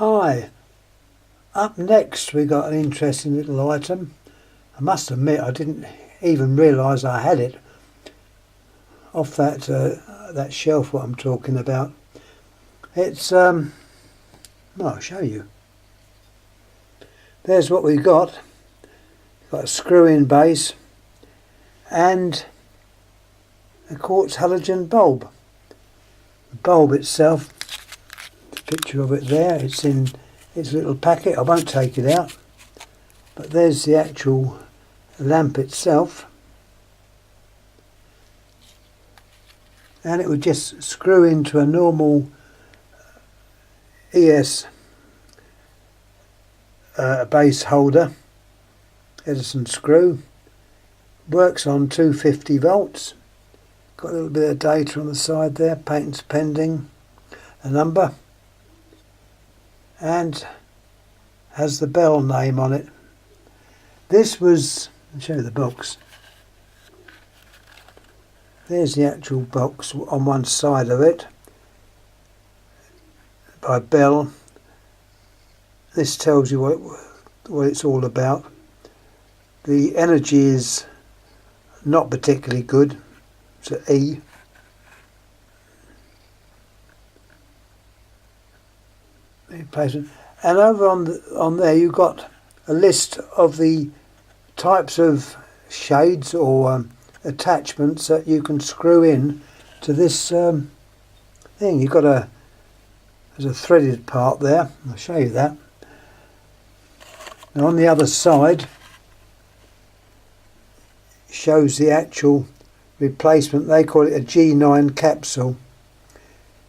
Hi, up next we got an interesting little item. I must admit I didn't even realise I had it off that shelf what I'm talking about. It's well, I'll show you. There's what we got. Got a screw-in base and a quartz halogen bulb. The bulb itself, the picture of it there, it's in its little packet. I won't take it out, but there's the actual lamp itself, and it would just screw into a normal ES base holder, Edison screw. Works on 250 volts. Got a little bit of data on the side there, patents pending, a number, and has the Bell name on it. This was, I'll show you the box. There's the actual box on one side of it by Bell. This tells you what it's all about. The energy is not particularly good. It's an E. And over on there you've got a list of the types of shades or attachments that you can screw in to this thing. You've got there's a threaded part there. I'll show you that. Now on the other side shows the actual replacement. They call it a G9 Capsule.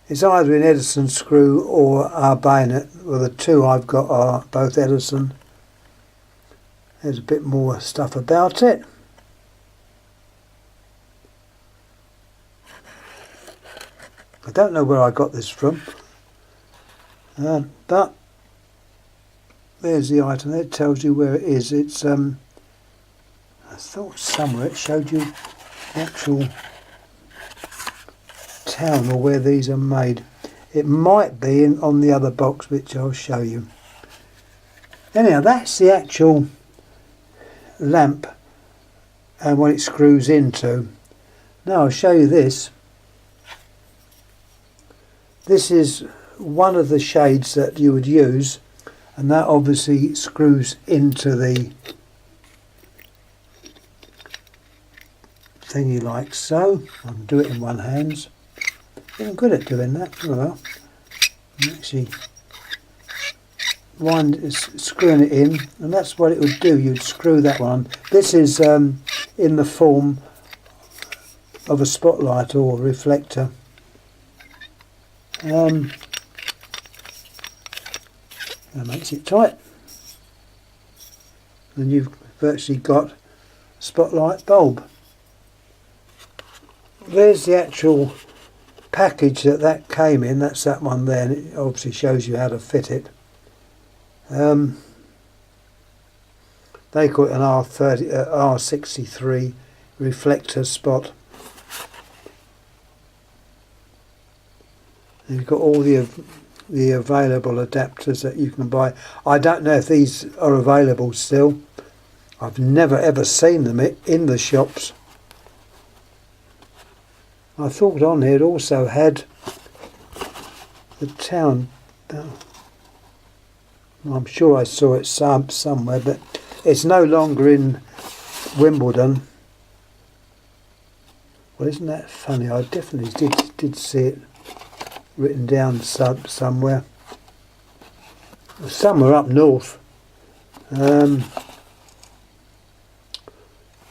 It's either an Edison screw or our bayonet. Well, the two I've got are both Edison. There's a bit more stuff about it. I don't know where I got this from, but there's the item. It tells you where it is. It's I thought somewhere it showed you the actual town or where these are made. It might be on the other box, which I'll show you. Anyhow, that's the actual lamp and what it screws into. Now I'll show you this. This is one of the shades that you would use, and that obviously screws into the thingy like so. I can do it in one hand. I'm good at doing that. Oh well. Actually, screwing it in, and that's what it would do. You'd screw that one. This is in the form of a spotlight or a reflector. That makes it tight, and you've virtually got a spotlight bulb. There's the actual package that came in. That's that one there, and it obviously shows you how to fit it. They call it an R63 reflector spot. You've got all the available adapters that you can buy. I don't know if these are available still. I've never ever seen them in the shops. I thought on here it also had the town. I'm sure I saw it somewhere, but it's no longer in Wimbledon. Well, isn't that funny? I definitely did see it written down somewhere. Somewhere up north. Oh,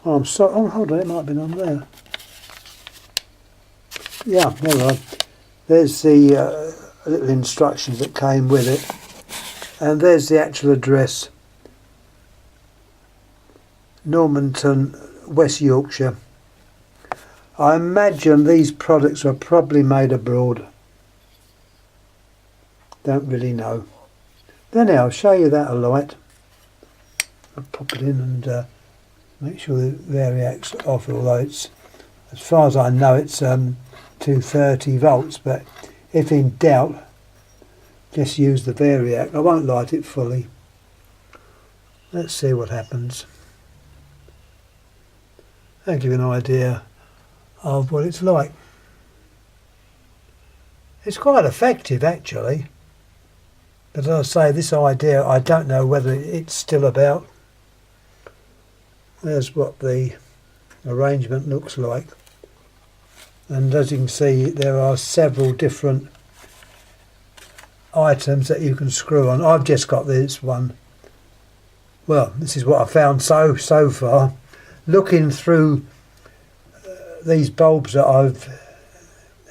I'm sorry. Oh, hold on, it might have been on there. Yeah, never mind. There's the little instructions that came with it, and there's the actual address. Normanton, West Yorkshire. I imagine these products are probably made abroad. Don't really know. Then I'll show you that a light. I'll pop it in and make sure the variac's off, although it's, as far as I know, it's 230 volts, but if in doubt, just use the variac. I won't light it fully. Let's see what happens. I'll give you an idea of what it's like. It's quite effective actually, but as I say, this idea, I don't know whether it's still about. There's what the arrangement looks like, and as you can see, there are several different items that you can screw on. I've just got this one. Well, this is what I found so far. Looking through these bulbs that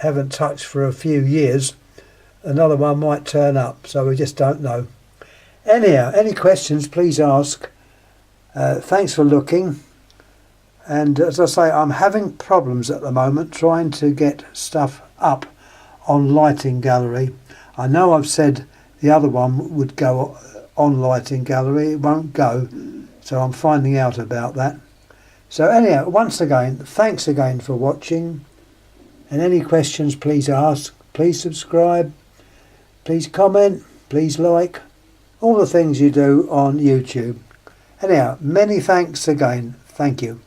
haven't touched for a few years, another one might turn up, so we just don't know. Anyhow, any questions, please ask. Thanks for looking. And as I say, I'm having problems at the moment trying to get stuff up on Lighting Gallery. I know I've said the other one would go on Lighting Gallery. It won't go, so I'm finding out about that. So anyhow, once again, thanks again for watching. And any questions, please ask. Please subscribe. Please comment. Please like. All the things you do on YouTube. Anyhow, many thanks again. Thank you.